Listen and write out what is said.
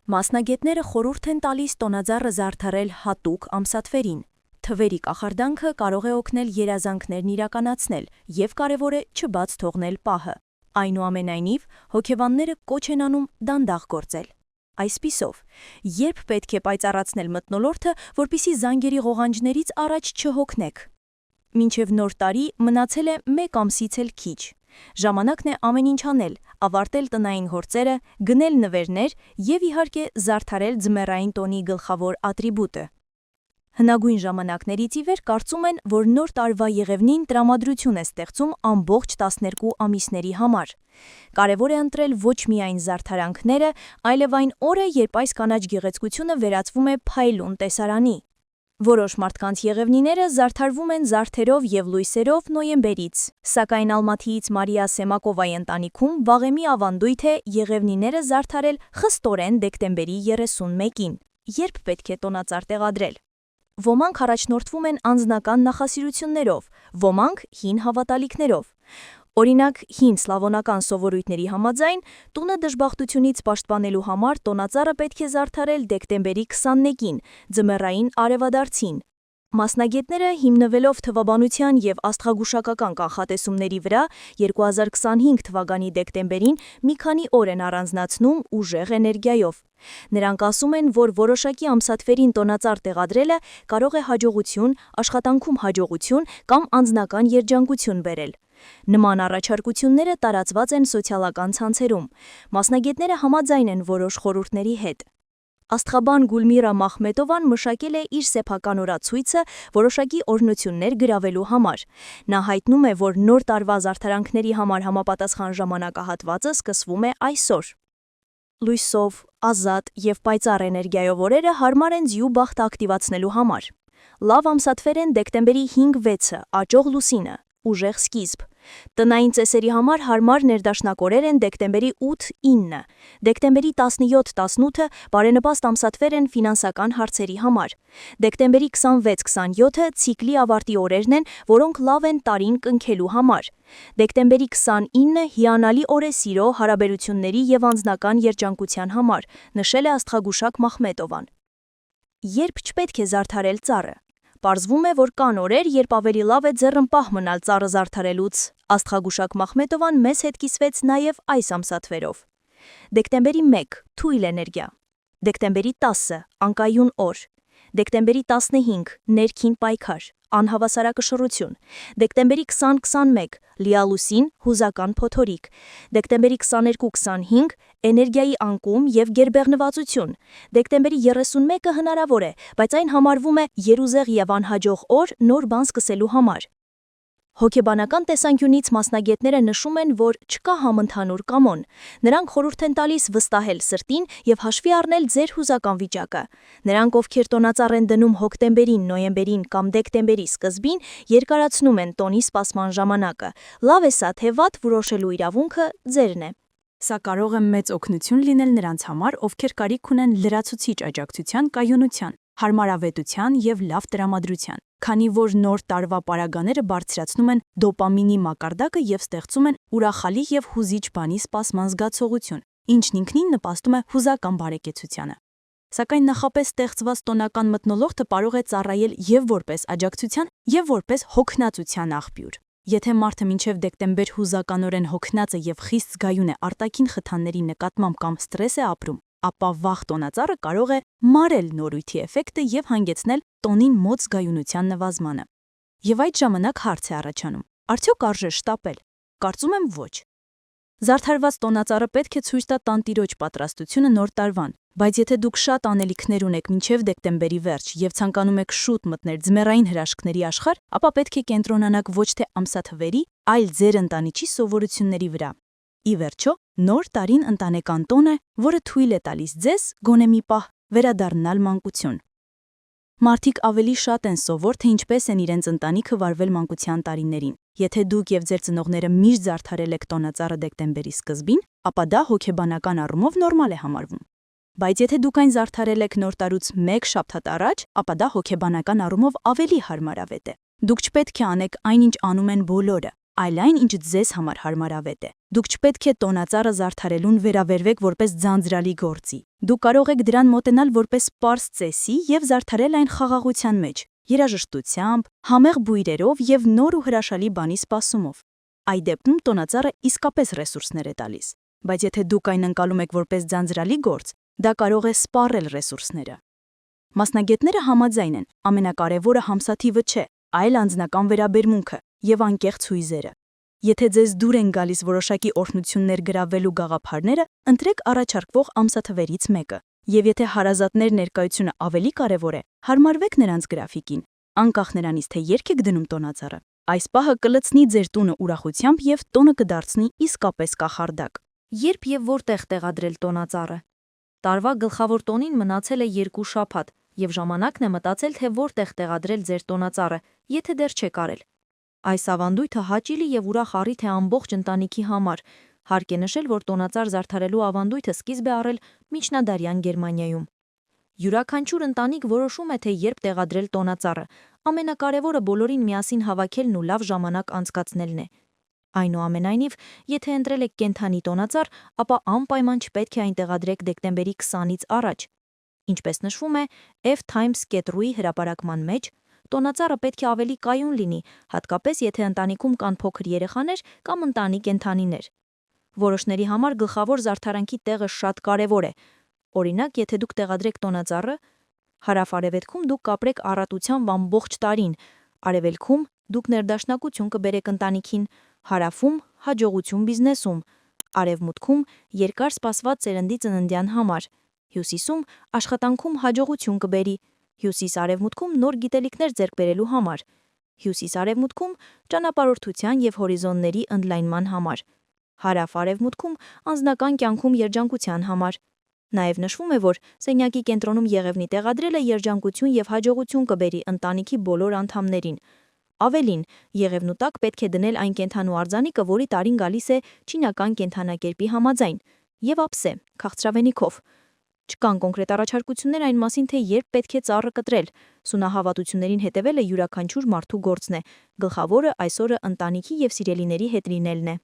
Մասնագետները խորհուրդ են տալիս տոնածառը զարդարել հատուկ ամսաթվերին։ Թվերի կախարդանքը կարող է օգնել երազանքներն իրականացնել և կարևոր է չբաց թողնել պահը։ Այնուամենայնիվ, հոգեբանները կոչ են անում դանդաղ գործել։ Այսպիսով, երբ պետք է պայծառացնել մթնոլորտը, որպեսզի զանգերի ղողանջներից առաջ չհոգնեք։ Մինչև նոր տարի մնացել է 1 ամսից էլ քիչ։ Ժամանակն է ամեն ինչ անել, ավարտել տնային գործերը, գնել նվերներ և իհարկե զարդարել ձմեռային տոնի գլխավոր ատրիբուտը։ Հնագույն ժամանակներից ի վեր կարծում են, որ նոր տարվա եղևնին տրամադրություն է ստեղծում ամբողջ 12 ամիսների համար։ Կարևոր է ընտրել ոչ միայն զարդարանքները, այլև այն օրը, երբ այս կանաչ գեղեցկությունը վերածվում է փայլուն տեսարանի։ Որոշ մարդկանց եղևնիները զարդարվում են զարդերով և լույսերով նոյեմբերից, սակայն Ալմաթիից Մարիա Սեմակովայի ընտանիքում վաղեմի ավանդույթ է եղևնիները զարդարել խստորեն դեկտեմբերի 31-ին, երբ պետք է տոնածառ տեղադրել։ Ոմանք առաջնորդվում են անձնական նախասիրություններով, ոմանք հին հավատալիքներով։ Օրինակ, հին սլավոնական սովորույթների համաձայն, տունը դժբախտությունից պաշտպանելու համար տոնածառը պետք է զարդարել դեկտեմբերի 21-ին, ձմեռային արևադարձին։ Մասնագետները, հիմնվելով թվաբանության և աստղագուշակական կանխատեսումների վրա, 2025 թվականի դեկտեմբերին մի քանի օր են առանձնացնում ուժեղ էներգիայով։ Նրանք ասում են, որ որոշակի ամսաթվերին տոնածառ տեղադրելը կարող է հաջողություն, աշխատանքում հաջողություն կամ անձնական երջանկություն բերել։ Նման առաջարկությունները տարածված են սոցիալական ցանցերում։ Մասնագետները համաձայն են որոշ խորհուրդների հետ։ Աստղաբան Գուլմիրա Մախմետովան մշակել է իր սեփական օրացույցը որոշակի օրհնություններ գրավելու համար։ Նա հայտնում է, որ նոր տարվա զարդարանքների համար համապատասխան ժամանակահատվածը սկսվում է այսօր։ Լույսով, ազատ և պայծառ էներգիայով օրերը հարմար են ձյու բախտը ակտիվացնելու համար։ Լավ ամսաթվեր են դեկտեմբերի 5-6-ը, աճող լուսինը, ուժեղ սկիզբ։ Տնային ծեսերի համար հարմար ներդաշնակ օրեր են դեկտեմբերի 8-9, դեկտեմբերի 17-18-ը բարենպաստ ամսաթվեր են ֆինանսական հարցերի համար։ Դեկտեմբերի 26-27-ը ցիկլի ավարտի օրերն են, որոնք լավ են տարին կնքելու համար։ Դեկտեմբերի 29-ը հիանալի օր է սիրո, հարաբերությունների և անձնական երջանկության համար, նշել է աստղագուշակ Մախմետովան։ Երբ չպետք է զարդարել ծառը։ Պարզվում է, որ կան օրեր, երբ ավելի լավ է ձեռնպահ մնալ ծառը զարդարելուց։ Աստղագուշակ Մախմետովան մեզ հետ կիսվեց նաև այս ամսաթվերով։ Դեկտեմբերի 1 թույլ էներգիա։ Դեկտեմբերի 10 անկայուն օր։ Դեկտեմբերի 15 ներքին պայքար, անհավասարակշռություն։ Դեկտեմբերի 20-21 լիալուսին, հուզական փոթորիկ։ Դեկտեմբերի 22-25 էներգիայի անկում և գերբեղնվածություն։ Դեկտեմբերի 31-ը հնարավոր է, բայց այն համարվում է երուզեղ և անհաջող օր նոր բան սկսելու համար։ Հոգեբանական տեսանկյունից մասնագետները նշում են, որ չկա համընդհանուր կամոն։ Նրանք խորհուրդ են տալիս վստահել սրտին և հաշվի առնել ձեր հուզական վիճակը։ Նրանք, ովքեր տոնածառ են դնում հոկտեմբերին, նոյեմբերին կամ դեկտեմբերի սկզբին, երկարացնում են տոնի սպասման ժամանակը։ Լավ է սա, թե վատ, որոշելու իրավունքը ձերն է։ Սա կարող է մեծ օգնություն լինել նրանց համար, ովքեր կարիք ունեն լրացուցիչ աջակցության, կայունության, հարմարավետության և լավ տրամադրության, քանի որ նոր տարվա պարագաները բարձրացնում են դոպամինի մակարդակը և ստեղծում են ուրախալի և հուզիչ բանի սպասման զգացողություն, ինչն ինքնին նպաստում է հուզական բարեկեցությանը։ Սակայն նախապես ստեղծված տոնական մթնոլորտը կարող է ծառայել և որպես աջակցության, և որպես հոգնածության աղբյուր։ Եթե մարդը մինչև դեկտեմբեր հուզականորեն հոգնած է և խիստ զգայուն է արտաքին խթանների նկատմամբ կամ ստրես է ապրում, ապա վաղ տոնածառը կարող է մարել նորույթի էֆեկտը և հանգեցնել տոնին մոտ զգայունության նվազմանը։ Եվ այդ ժամանակ հարց է առաջանում. արդյոք արժե շտապել։ Կարծում եմ ոչ։ Զարդարված տոնածառը պետք է ցույց տա տանտիրոջ պատրաստությունը նոր տարվան, բայց եթե դուք շատ անելիքներ ունեք մինչև դեկտեմբերի վերջ և ցանկանում եք շուտ մտնել ձմեռային հրաշքների աշխարհ, ապա պետք է կենտրոնանաք ոչ թե ամսաթվերի, այլ ձեր ընտանիքի սովորությունների վրա։ Ի վերջո, նոր տարին ընտանեկան տոն է, որը թույլ է տալիս ձեզ գոնե մի պահ վերադառնալ մանկություն։ Մարդիկ ավելի շատ են սովոր, թե ինչպես են իրենց ընտանիքը վարվել մանկության տարիներին։ Եթե դուք և ձեր ծնողները միշտ զարդարել եք տոնածառը դեկտեմբերի սկզբին, ապա դա հոգեբանական առումով նորմալ է համարվում։ Բայց եթե դուք այն զարդարել եք նոր տարուց 1 շաբաթ առաջ, ապա դա հոգեբանական առումով ավելի հարմարավետ է։ Դուք չպետք է անեք այնինչ անում են բոլորը։ այլ այն, ինչ ձեզ համար հարմարավետ է։ Դուք չպետք է տոնածառը զարդարելուն վերաբերվեք որպես ձանձրալի գործի։ Դուք կարող եք դրան մոտենալ որպես պարզ ծեսի եւ զարդարել այն խաղաղության մեջ, երաժշտությամբ, համեղ բույրերով եւ նոր ու հրաշալի բանի սպասումով։ Այդ դեպքում տոնածառը իսկապես ռեսուրսներ է տալիս, բայց եթե դուք այն ընկալում եք որպես ձանձրալի գործ, դա կարող է սպառել ռեսուրսները։ Մասնագետները համաձայն են, ամենակարևորը համսաթիվը չէ, այլ անձնական վերաբերմունքը եւ անկեղծ հույզերը։ Եթե ձեզ դուր են գալիս որոշակի օրհնություններ գրավելու գաղափարները, ընտրեք առաջարկվող ամսաթվերից մեկը։ Եվ եթե հարազատներ ներկայությունը ավելի կարևոր է, հարմարվեք նրանց գրաֆիկին, անկախ նրանից, թե երբ եք դնում տոնածառը։ Այս պահը կլցնի ձեր տունը ուրախությամբ եւ տոնը կդարձնի իսկապես կախարդակ։ Երբ եւ որտեղ տեղադրել տոնածառը։ Տարվա գլխավոր տոնին մնացել է 2 շաբաթ, եւ ժամանակն է մտածել, թե որտեղ տեղադրել ձեր տոնածառը, եթե դեռ չեք արել։ Այս ավանդույթը հաճելի եւ ուրախ առիթ է ամբողջ ընտանիքի համար։ Հարկ է նշել, որ տոնածառ զարդարելու ավանդույթը սկիզբ է առել միջնադարյան Գերմանիայում։ Յուրաքանչյուր ընտանիք որոշում է, թե երբ տեղադրել տոնածառը։ Ամենակարևորը բոլորին միասին հավաքելն ու լավ ժամանակ անցկացնելն է։ Այնուամենայնիվ, եթե ընտրել եք կենդանի տոնածառ, ապա անպայման չպետք է այն տեղադրեք դեկտեմբերի 20-ից առաջ։ Ինչպես նշվում է F-Times.ru-ի հրապարակման մեջ, տոնածառը պետք է ավելի կայուն լինի, հատկապես եթե ընտանիքում կան փոքր երեխաներ կամ ընտանի կենդանիներ։ Որոշների համար գլխավոր զարդարանքի տեղը շատ կարևոր է։ Օրինակ, եթե դուք տեղադրեք տոնածառը, հարավ-արևելքում դուք կապրեք առատությամբ ամբողջ տարին, արևելքում դուք ներդաշնակություն կբերեք ընտանիքին, հարավում հաջողություն բիզնեսում, արևմուտքում երկար սպասված սերնդի ծննդյան համար, հյուսիսում աշխատանքում հաջողություն կբերի, հյուսիս-արևմուտքում նոր գիտելիքներ ձեռք բերելու համար, հյուսիս-արևմուտքում ճանապարհորդության եւ հորիզոնների ընդլայնման համար, հարավ-արևմուտքում անձնական կյանքում երջանկության համար։ Նաև նշվում է, որ սենյակի կենտրոնում եղևնի տեղադրելը երջանկություն եւ հաջողություն կբերի ընտանիքի բոլոր անդամներին։ Ավելին, եղևնու տակ պետք է դնել այն կենդանու արձանիկը, որի տարին գալիս է չինական կենդանակերպի համաձայն, եւ ափսե, քաղցրավենիքով։ Չկան կոնկրետ առաջարկություններ այն մասին, թե երբ պետք է ծառը կտրել։ Սունահավատություններին հետևելը յուրաքանչյուր մարդու գործն է։ Գլխավորը այսօրը ընտանիքի եւ սիրելիների հետ լինելն է։